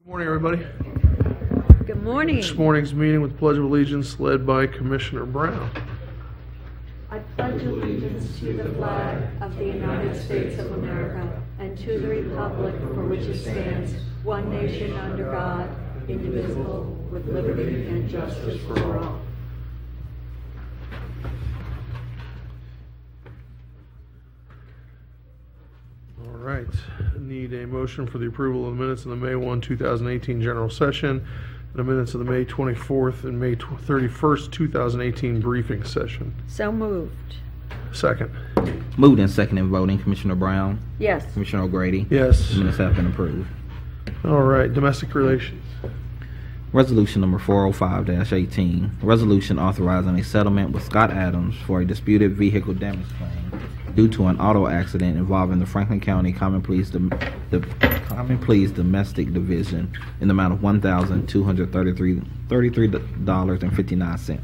Good morning, everybody. Good morning. This morning's meeting with Pledge of Allegiance led by Commissioner Brown. I pledge allegiance to the flag of the United States of America and to the republic for which it stands, one nation under God, indivisible, with liberty and justice for all. All right. Need a motion for the approval of the minutes of the May 1, 2018 general session and the minutes of the May 24th and May 31st, 2018 briefing session. So moved. Second. Moved and seconded voting. Commissioner Brown, Yes. Commissioner O'Grady. Yes. The minutes have been approved. All right. Domestic relations. Resolution number 405-18. Resolution authorizing a settlement with Scott Adams for a disputed vehicle damage claim due to an auto accident involving the Franklin County Common Pleas Domestic Division in the amount of $1,233.59.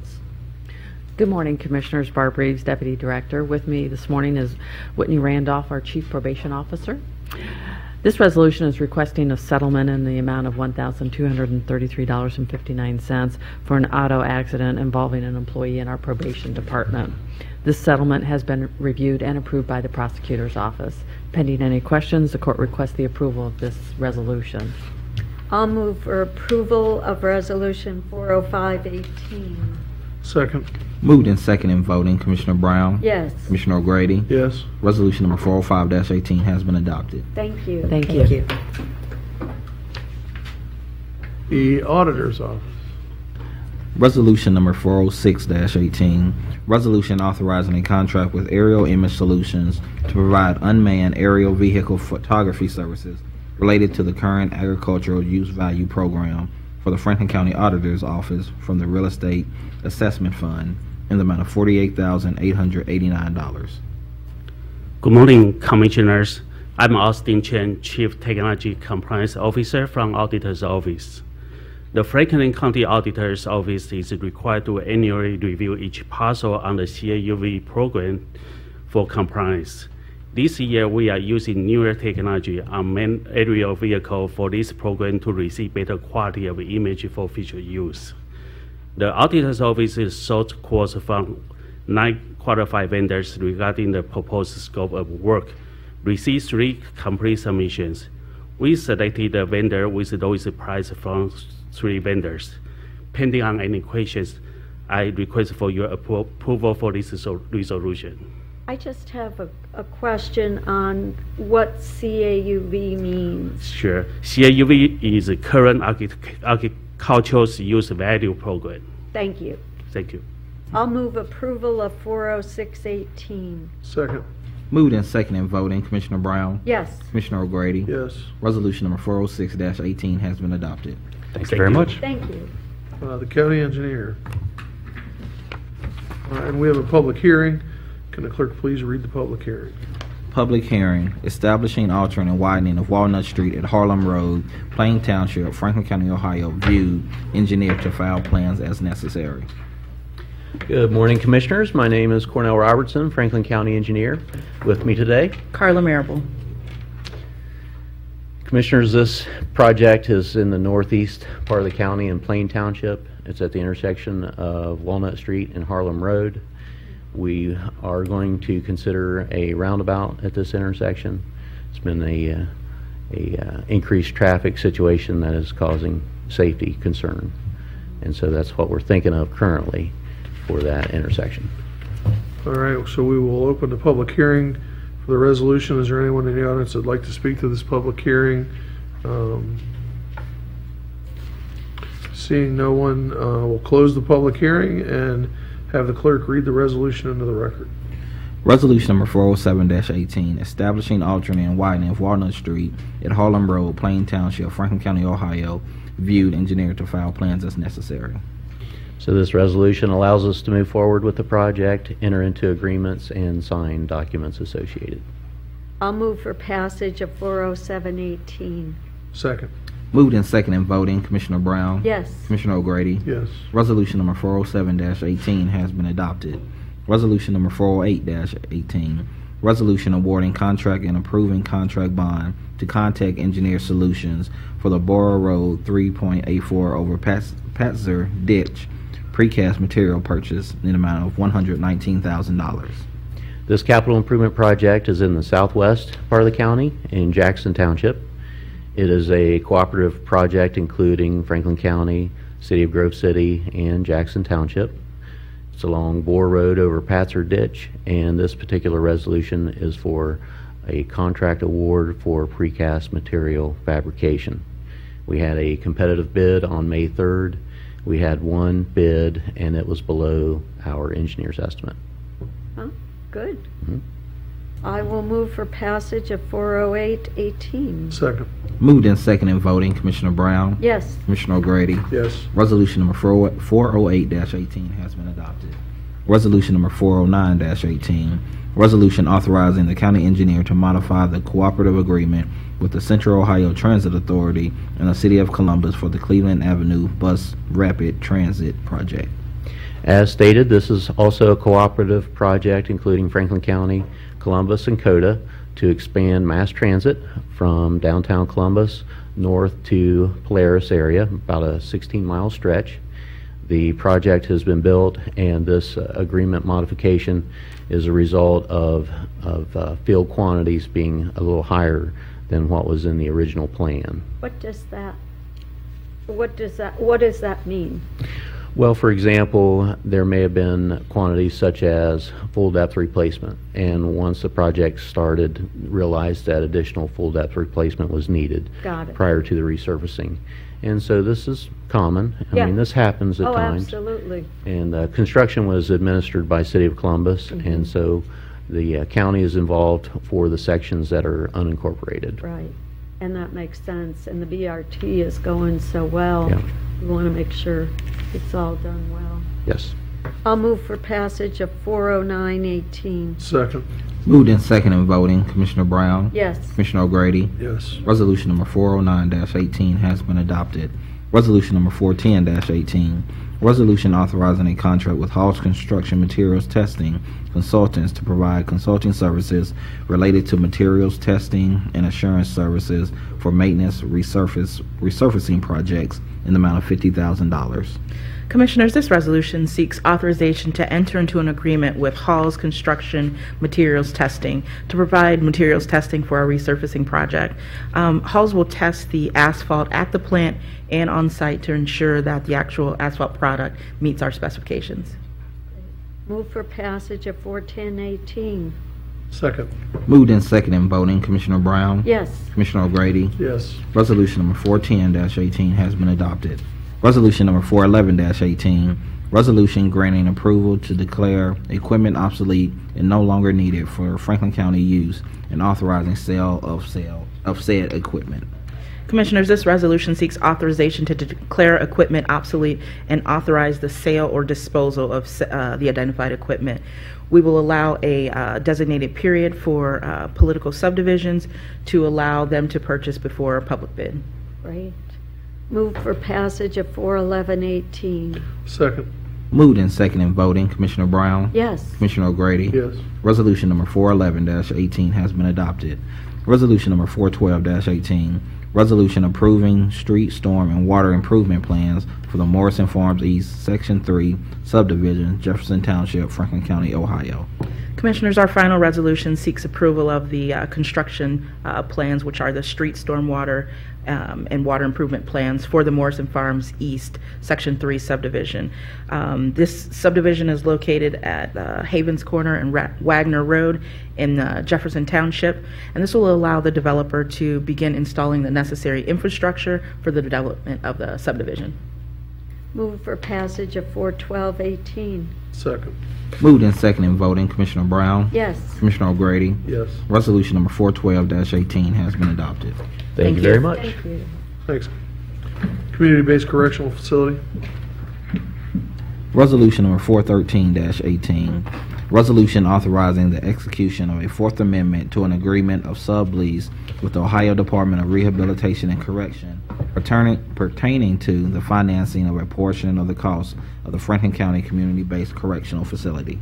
Good morning, Commissioners. Barb Reeves, Deputy Director. With me this morning is Whitney Randolph, our Chief Probation Officer. This resolution is requesting a settlement in the amount of $1,233.59 for an auto accident involving an employee in our probation department. This settlement has been reviewed and approved by the prosecutor's office. Pending any questions, the court requests the approval of this resolution. I'll move for approval of Resolution 405-18. Second. Moved and seconded voting. Commissioner Brown, Yes. Commissioner O'Grady. Yes. Resolution number 405-18 has been adopted. Thank you. Thank you. The Auditor's Office. Resolution number 406-18. Resolution authorizing a contract with Aerial Image Solutions to provide unmanned aerial vehicle photography services related to the current agricultural use value program for the Franklin County Auditor's Office from the Real Estate Assessment Fund in the amount of $48,889. Good morning, Commissioners. I'm Austin Chen, Chief Technology Compliance Officer from Auditor's Office. The Franklin County Auditor's Office is required to annually review each parcel on the CAUV program for compliance. This year, we are using newer technology on manned aerial vehicle for this program to receive better quality of image for future use. The Auditor's Office is sought quotes from 9 qualified vendors regarding the proposed scope of work, received 3 complete submissions. We selected a vendor with the lowest price from 3 vendors. Pending on any questions, I request for your approval for this resolution. I just have a question on what CAUV means. Sure. CAUV is a current agricultural use value program. Thank you. Thank you. I'll move approval of 406-18. Second. Moved and seconded voting. Commissioner Brown, Yes. Commissioner O'Grady. Yes. Resolution number 406-18 has been adopted. Thank you very much. Thank you. The County Engineer. And we have a public hearing. Can the clerk please read the public hearing? Public hearing, establishing, altering, and widening of Walnut Street at Harlem Road, Plain Township, Franklin County, Ohio, viewed, engineered to file plans as necessary. Good morning, Commissioners. My name is Cornell Robertson, Franklin County Engineer. With me today, Carla Marable. Commissioners, this project is in the northeast part of the county in Plain Township. It's at the intersection of Walnut Street and Harlem Road. We are going to consider a roundabout at this intersection. It's been a increased traffic situation that is causing safety concern. And so that's what we're thinking of currently for that intersection. All right, so we will open the public hearing for the resolution. Is there anyone in the audience that'd like to speak to this public hearing? Seeing no one, we'll close the public hearing and have the clerk read the resolution into the record. Resolution number 407-18, establishing, altering, and widening of Walnut Street at Harlem Road, Plain Township, Franklin County, Ohio, viewed, engineered to file plans as necessary. So this resolution allows us to move forward with the project, enter into agreements, and sign documents associated. I'll move for passage of 407-18. Second. Moved and seconded voting. Commissioner Brown, Yes. Commissioner O'Grady. Yes. Resolution number 407-18 has been adopted. Resolution number 408-18, Resolution awarding contract and approving contract bond to Contact Engineer Solutions for the Borough Road 3.84 over Patzer Ditch precast material purchase in the amount of $119,000. This capital improvement project is in the southwest part of the county in Jackson Township. It is a cooperative project including Franklin County, City of Grove City, and Jackson Township. It's along Boar Road over Patzer Ditch, and this particular resolution is for a contract award for precast material fabrication. We had a competitive bid on May 3rd. We had one bid, and it was below our engineer's estimate. Huh? Good. Mhm. I will move for passage of 408-18. Second. Moved in second and voting, Commissioner Brown, Yes. Commissioner O'Grady. Yes. Resolution number 408-18 has been adopted. Resolution number 409-18, resolution authorizing the county engineer to modify the cooperative agreement with the Central Ohio Transit Authority and the City of Columbus for the Cleveland Avenue Bus Rapid Transit Project. As stated, this is also a cooperative project including Franklin County, Columbus, and Coda to expand mass transit from downtown Columbus north to Polaris area, about a 16-mile stretch. The project has been built, and this agreement modification is a result of field quantities being a little higher than what was in the original plan. What does that mean? Well, for example, there may have been quantities such as full depth replacement, and once the project started, realized that additional full depth replacement was needed Got it. prior to the resurfacing. And so this is common. Yeah. I mean, this happens at Oh, times. absolutely. And construction was administered by City of Columbus, and so the county is involved for the sections that are unincorporated. Right. And that makes sense. And the BRT is going so well. Yeah. We want to make sure it's all done well. Yes. I'll move for passage of 409-18. Second. Moved in second and voting, Commissioner Brown, Yes. Commissioner O'Grady. Yes. Resolution number 409-18 has been adopted. Resolution number 410-18, resolution authorizing a contract with Hall's Construction Materials Testing Consultants to provide consulting services related to materials testing and assurance services for maintenance resurfacing projects in the amount of $50,000. Commissioners, this resolution seeks authorization to enter into an agreement with Hall's Construction Materials Testing to provide materials testing for our resurfacing project. Hall's will test the asphalt at the plant and on site to ensure that the actual asphalt product meets our specifications. Move for passage of 410-18. Second. Moved in second and voting, Commissioner Brown, Yes. Commissioner O'Grady. Yes. Resolution number 410-18 has been adopted. Resolution number 411-18, resolution granting approval to declare equipment obsolete and no longer needed for Franklin County use and authorizing sale of said equipment. Commissioners, this resolution seeks authorization to declare equipment obsolete and authorize the sale or disposal of the identified equipment. We will allow a designated period for political subdivisions to allow them to purchase before a public bid. Great. Move for passage of 411-18. Second. Moved in second and voting, Commissioner Brown, Yes. Commissioner O'Grady. Yes. Resolution number 411-18 has been adopted. Resolution number 412-18, resolution approving street, storm, and water improvement plans for the Morrison Farms East, Section 3 subdivision, Jefferson Township, Franklin County, Ohio. Commissioners, our final resolution seeks approval of the construction plans, which are the street, storm, water, and water improvement plans for the Morrison Farms East, Section 3 subdivision. This subdivision is located at Havens Corner and Wagner Road in Jefferson Township, and this will allow the developer to begin installing the necessary infrastructure for the development of the subdivision. Move for passage of 412-18. Second. Moved in second and voting, Commissioner Brown, Yes. Commissioner O'Grady. Yes. Resolution number 412-18 has been adopted. Thank you very much. Thank you. Thanks. Community-based correctional facility. Resolution number 413-18, resolution authorizing the execution of a Fourth Amendment to an agreement of sublease with the Ohio Department of Rehabilitation and Correction pertaining to the financing of a portion of the cost of the Franklin County Community-Based Correctional Facility.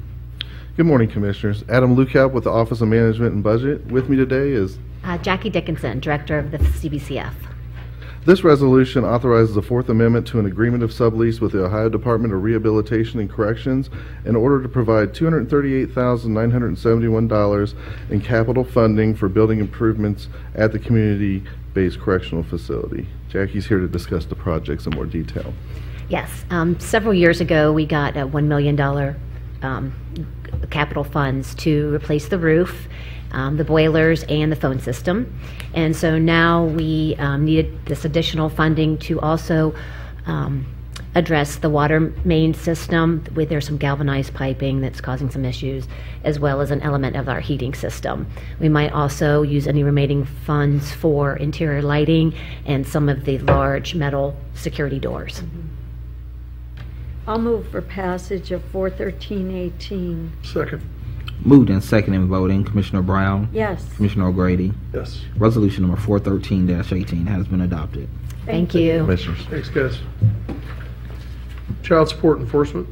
Good morning, Commissioners. Adam Lukap with the Office of Management and Budget. With me today is Jackie Dickinson, Director of the CBCF. this resolution authorizes the Fourth Amendment to an agreement of sublease with the Ohio Department of Rehabilitation and Corrections in order to provide $238,971 in capital funding for building improvements at the community-based correctional facility. Jackie's here to discuss the projects in more detail. Yes, several years ago, we got a $1 million capital funds to replace the roof, the boilers, and the phone system. And so now we needed this additional funding to also address the water main system, where there's some galvanized piping that's causing some issues, as well as an element of our heating system. We might also use any remaining funds for interior lighting and some of the large metal security doors. I'll move for passage of 41318. Second. Moved and second in voting, Commissioner Brown, Yes. Commissioner O'Grady. Yes. Resolution number 413-18 has been adopted. Thank you. Commissioners. Thanks, guys. Child support enforcement.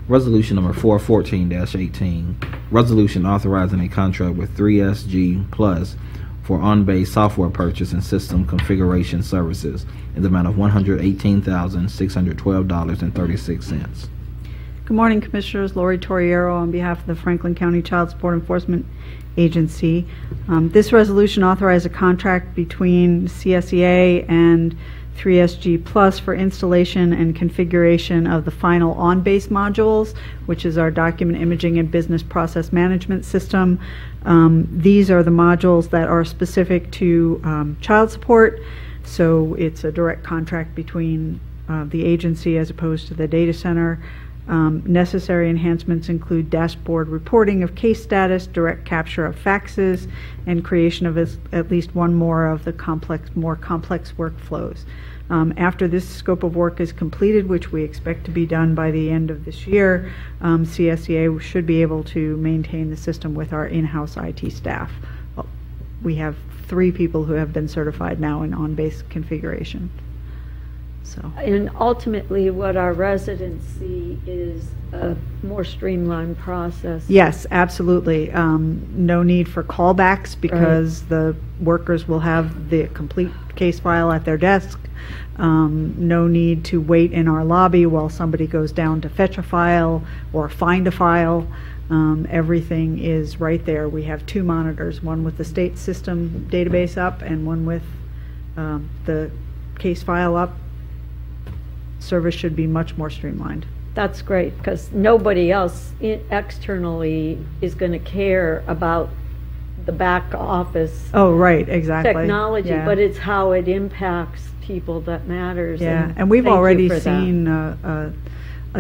Resolution number 414-18. Resolution authorizing a contract with 3SG Plus for on-base software purchase and system configuration services in the amount of $118,612.36. Good morning, Commissioners. Lori Torriero on behalf of the Franklin County Child Support Enforcement Agency. This resolution authorized a contract between CSEA and 3SG Plus for installation and configuration of the final on-base modules, which is our document imaging and business process management system. These are the modules that are specific to child support, so it's a direct contract between the agency as opposed to the data center. Necessary enhancements include dashboard reporting of case status, direct capture of faxes, and creation of at least one more of the more complex workflows. After this scope of work is completed, which we expect to be done by the end of this year, CSEA should be able to maintain the system with our in-house IT staff. We have 3 people who have been certified now in on-base configuration. And ultimately, what our residents see is a more streamlined process. Yes, absolutely. No need for callbacks because the workers will have the complete case file at their desk. No need to wait in our lobby while somebody goes down to fetch a file or find a file. Everything is right there. We have 2 monitors, one with the state system database up and one with the case file up. Service should be much more streamlined. That's great, because nobody else externally is going to care about the back office Oh, right, exactly. technology, Yeah. but it's how it impacts people that matters. Yeah, and we've thank you already for that. seen a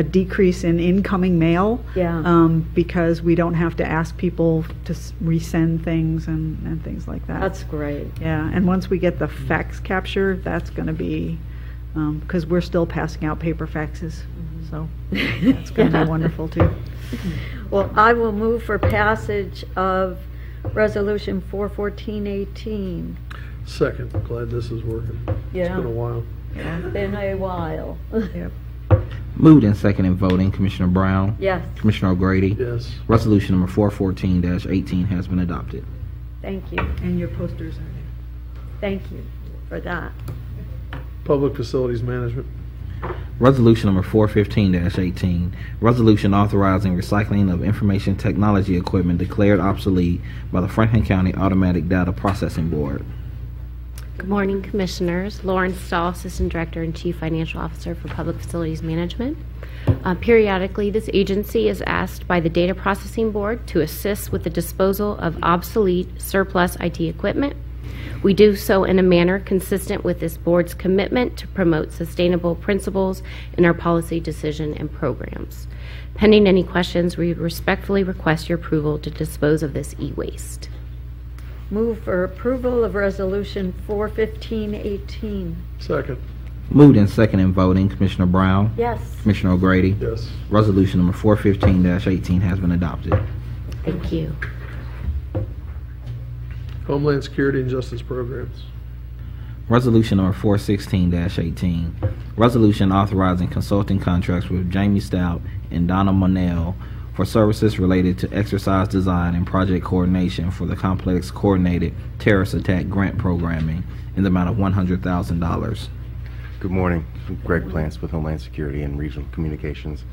decrease in incoming mail. Yeah. Because we don't have to ask people to resend things and things like that. That's great. Yeah, and once we get the fax capture, that's going to be, because we're still passing out paper faxes, so that's going to be wonderful too. Well, I will move for passage of Resolution 41418. Second. Glad this is working. Yeah. It's been a while. Been a while. Yep. Moved and second in voting, Commissioner Brown, Yes, Commissioner O'Grady. Yes. Resolution number 414-18 has been adopted. thank you. And your posters are there. Thank you for that. Public facilities management. Resolution number 415-18. Resolution authorizing recycling of information technology equipment declared obsolete by the Franklin County Automatic Data Processing Board. Good morning, Commissioners. Lauren Stahl, Assistant Director and Chief Financial Officer for Public Facilities Management. Periodically, this agency is asked by the Data Processing Board to assist with the disposal of obsolete surplus IT equipment. We do so in a manner consistent with this board's commitment to promote sustainable principles in our policy decision and programs. Pending any questions, we respectfully request your approval to dispose of this e-waste. Move for approval of Resolution 41518. Second. Moved and second in voting, Commissioner Brown, Yes, Commissioner O'Grady. Yes. Resolution number 415-18 has been adopted. Thank you. Homeland Security and Justice Programs. Resolution number 416-18. Resolution authorizing consulting contracts with Jamie Stout and Donna Monell for services related to exercise design and project coordination for the Complex Coordinated Terrorist Attack Grant Programming in the amount of $100,000. Good morning. Greg Plants with Homeland Security and Regional Communications.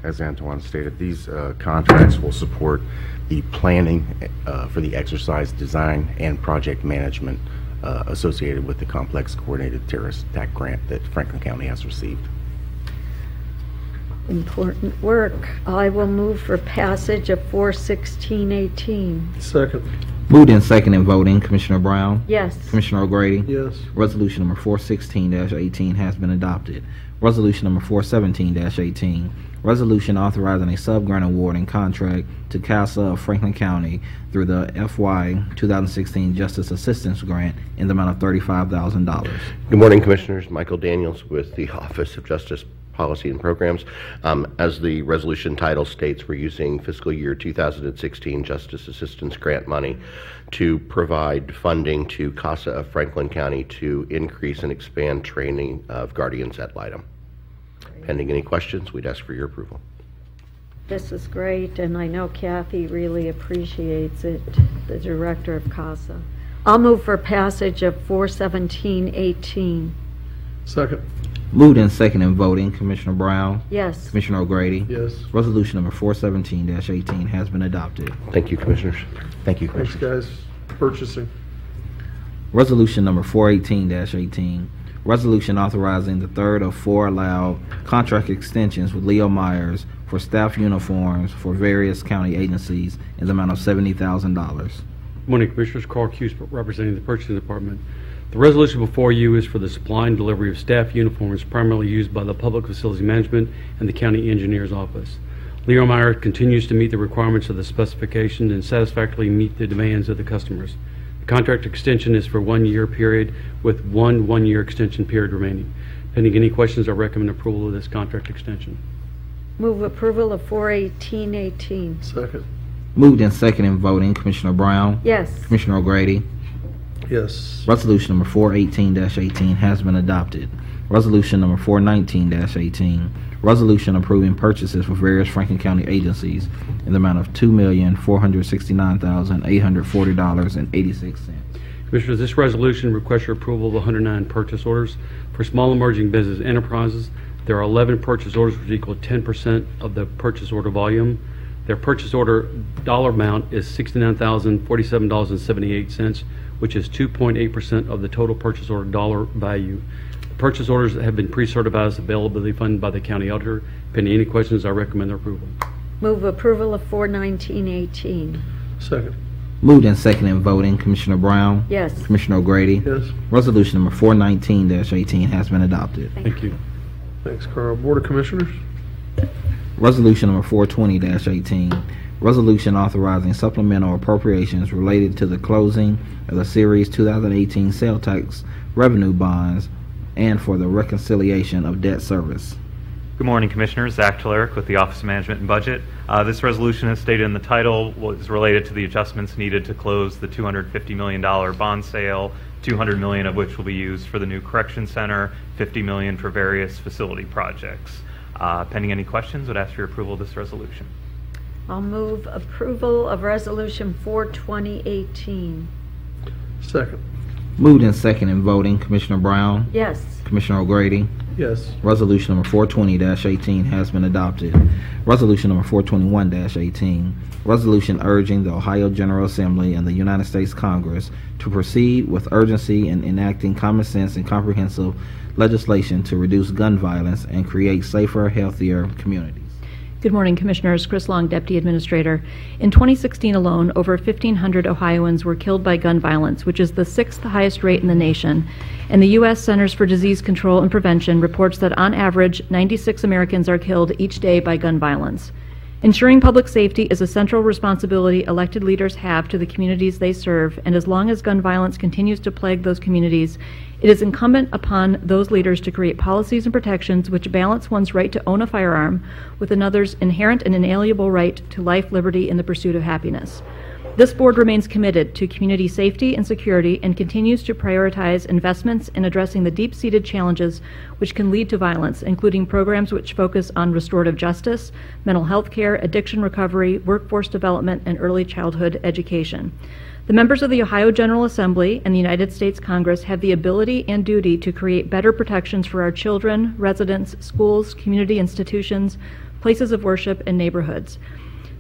As Antoine stated, these contracts will support the planning for the exercise design and project management associated with the Complex Coordinated Terrorist Attack Grant that Franklin County has received. Important work. I will move for passage of 41618. Second. Moved in second and voting, Commissioner Brown? Yes. Commissioner O'Grady? Yes. Resolution number 416-18 has been adopted. Resolution number 417-18, resolution authorizing a sub-grant award and contract to CASA of Franklin County through the FY 2016 Justice Assistance Grant in the amount of $35,000. Good morning, Commissioners. Michael Daniels with the Office of Justice Policy and Programs. As the resolution title states, we're using fiscal year 2016 Justice Assistance Grant money to provide funding to CASA of Franklin County to increase and expand training of guardians ad litem. Pending any questions, we'd ask for your approval. This is great, and I know Kathy really appreciates it, the director of CASA. I'll move for passage of 41718. Second. Moved in second and voting, Commissioner Brown? Yes. Commissioner O'Grady? Yes. Resolution number 417-18 has been adopted. Thank you, Commissioners. Thank you, Thanks, Commissioner. guys. Purchasing. Resolution number 418-18, resolution authorizing the third of four allowed contract extensions with Leo Myers for staff uniforms for various county agencies in the amount of $70,000. Good morning, Commissioners. Carl Cuse, representing the Purchasing Department. The resolution before you is for the supply and delivery of staff uniforms primarily used by the Public Facilities Management and the County Engineer's Office. Leo Myers continues to meet the requirements of the specification and satisfactorily meet the demands of the customers. The contract extension is for 1 year period with one 1 year extension period remaining. Pending any questions, I recommend approval of this contract extension. Move approval of 41818. Second. Moved in second and voting, Commissioner Brown? Yes. Commissioner O'Grady? Yes. Resolution number 418-18 has been adopted. Resolution number 419-18, resolution approving purchases for various Franklin County agencies in the amount of $2,469,840.86. Commissioners, this resolution requests your approval of 109 purchase orders for small emerging business enterprises. There are 11 purchase orders which equal 10% of the purchase order volume. Their purchase order dollar amount is $69,047.78, which is 2.8% of the total purchase order dollar value. The purchase orders have been pre-certified as availability funded by the county auditor. Pending any questions, I recommend their approval. Move approval of 41918. Second. Moved in second and voting, Commissioner Brown? Yes. Commissioner O'Grady? Yes. Resolution number 419-18 has been adopted. Thank you. Thanks, Carl. Board of Commissioners. Resolution number 420-18, resolution authorizing supplemental appropriations related to the closing of the Series 2018 sale tax revenue bonds and for the reconciliation of debt service. Good morning, Commissioners. Zach Telerik with the Office of Management and Budget. This resolution, as stated in the title, was related to the adjustments needed to close the $250 million bond sale, $200 million of which will be used for the new correction center, $50 million for various facility projects. Pending any questions, would ask for your approval of this resolution. I'll move approval of resolution 42018. Second. Moved in second and voting, Commissioner Brown? Yes. Commissioner O'Grady? Yes. Resolution number 420-18 has been adopted. Resolution number 421-18, resolution urging the Ohio General Assembly and the United States Congress to proceed with urgency in enacting common sense and comprehensive legislation to reduce gun violence and create safer, healthier communities. Good morning, Commissioners. Chris Long, Deputy Administrator. In 2016 alone, over 1,500 Ohioans were killed by gun violence, which is the 6th highest rate in the nation. And the U.S. Centers for Disease Control and Prevention reports that on average, 96 Americans are killed each day by gun violence. Ensuring public safety is a central responsibility elected leaders have to the communities they serve, and as long as gun violence continues to plague those communities, it is incumbent upon those leaders to create policies and protections which balance one's right to own a firearm with another's inherent and inalienable right to life, liberty, and the pursuit of happiness. This board remains committed to community safety and security and continues to prioritize investments in addressing the deep-seated challenges which can lead to violence, including programs which focus on restorative justice, mental health care, addiction recovery, workforce development, and early childhood education. The members of the Ohio General Assembly and the United States Congress have the ability and duty to create better protections for our children, residents, schools, community institutions, places of worship, and neighborhoods.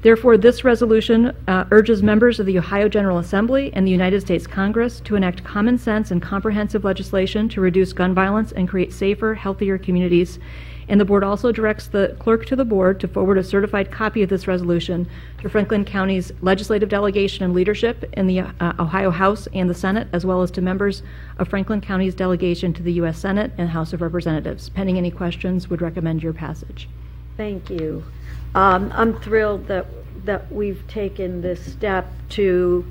Therefore, this resolution urges members of the Ohio General Assembly and the United States Congress to enact common sense and comprehensive legislation to reduce gun violence and create safer, healthier communities. And the board also directs the clerk to the board to forward a certified copy of this resolution to Franklin County's legislative delegation and leadership in the Ohio House and the Senate, as well as to members of Franklin County's delegation to the U.S. Senate and House of Representatives. Pending any questions, would recommend your passage. Thank you. I'm thrilled that we've taken this step to,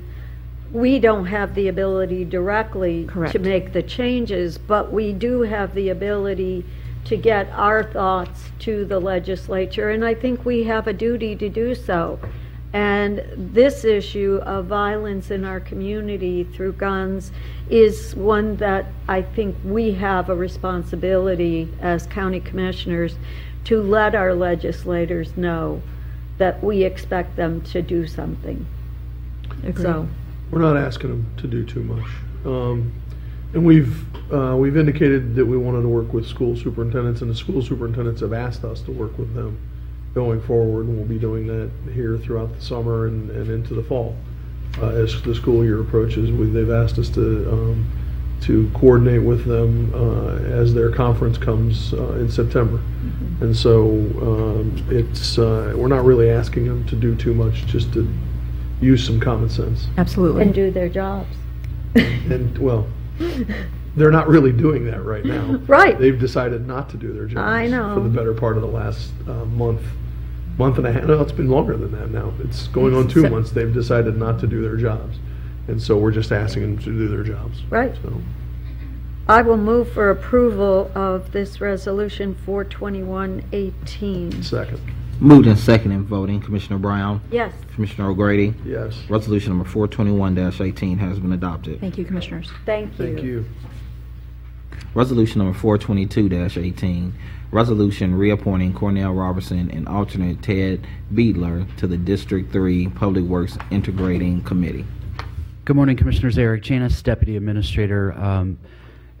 we don't have the ability directly Correct. to make the changes, but we do have the ability to get our thoughts to the legislature, and I think we have a duty to do so. And this issue of violence in our community through guns is one that I think we have a responsibility as county commissioners to let our legislators know that we expect them to do something. Agreed. So, We're not asking them to do too much. And we've indicated that we wanted to work with school superintendents, and the school superintendents have asked us to work with them going forward, and we'll be doing that here throughout the summer and into the fall. As the school year approaches, they've asked us to coordinate with them as their conference comes in September. Mm-hmm. And so we're not really asking them to do too much, just to use some common sense. Absolutely. and do their jobs. And, well, they're not really doing that right now. Right. They've decided not to do their jobs. I know. For the better part of the last month and a half. No, it's been longer than that now. It's going on 2 months. They've decided not to do their jobs. And so we're just asking them to do their jobs. Right. So, I will move for approval of this resolution 421-18. second. Moved and second in voting. Commissioner Brown? Yes. Commissioner O'Grady? Yes. Resolution number 421-18 has been adopted. Thank you, Commissioners. Thank you. Thank you. Resolution number 422-18, resolution reappointing Cornell Robertson and alternate Ted Beadler to the District 3 Public Works Integrating Committee. Good morning, Commissioners. Eric Janis, Deputy Administrator.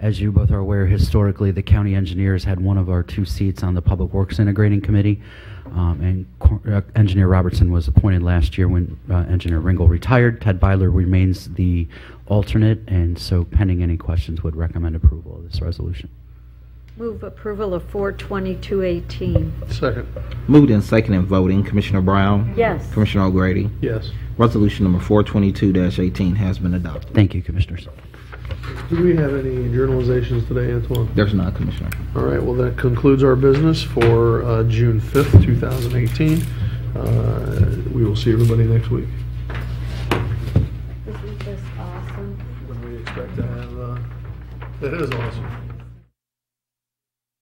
As you both are aware, historically, the county engineers had one of our 2 seats on the Public Works Integrating Committee, and Engineer Robertson was appointed last year when Engineer Ringel retired. Ted Beidler remains the alternate, and so pending any questions, would recommend approval of this resolution. Move approval of 422-18. Second. Moved and second in voting. Commissioner Brown? Yes. Commissioner O'Grady? Yes. Resolution number 422-18 has been adopted. Thank you, Commissioners. Do we have any journalizations today, Antoine? There's not, Commissioner. All right, well, that concludes our business for June 5th, 2018. We will see everybody next week. Isn't this awesome? When we expect to have, that is awesome.